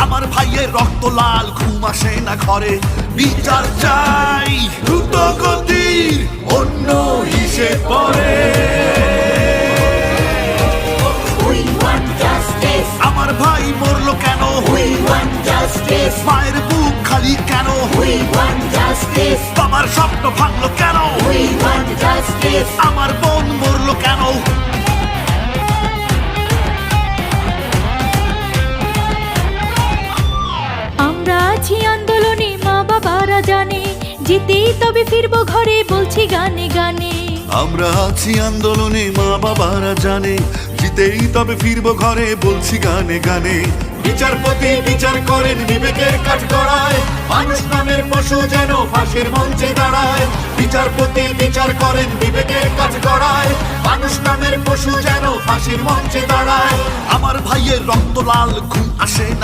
আমার ভাইয়ের রক্ত লাল, ঘুম আসে না ঘরে, বিচার চাই দ্রুত গতির, অন্য হিসেব পরে। We want justice. আমার ভাই মরলো কেন, We want justice. মায়ের বুক খালি কেন, We want justice. বাবার স্বপ্ন ভাঙলো কেন, We want justice. আমার বোন মরলো কেন। আমরা আছি আন্দোলনে, মা বাবারা জানে, জিতেই তবে ফিরবো ঘরে, বলছি গানে গানে। আমরা আছি আন্দোলনে, মা বাবারা জানে, জিতেই তবে ফিরবো ঘরে, বলছি গানে গানে। বিচারপতি বিচার করেন বিবেকের কাঠগড়ায়, মানুষ নামের পশু যেন ফাঁসির মঞ্চে দাঁড়ায়। বিচারপতি বিচার করেন বিবেকের কাঠগড়ায়, মানুষ নামের পশু যেন ফাঁসির মঞ্চে দাঁড়ায়। আমার ভাইয়ের রক্ত লাল, ঘুম আসে না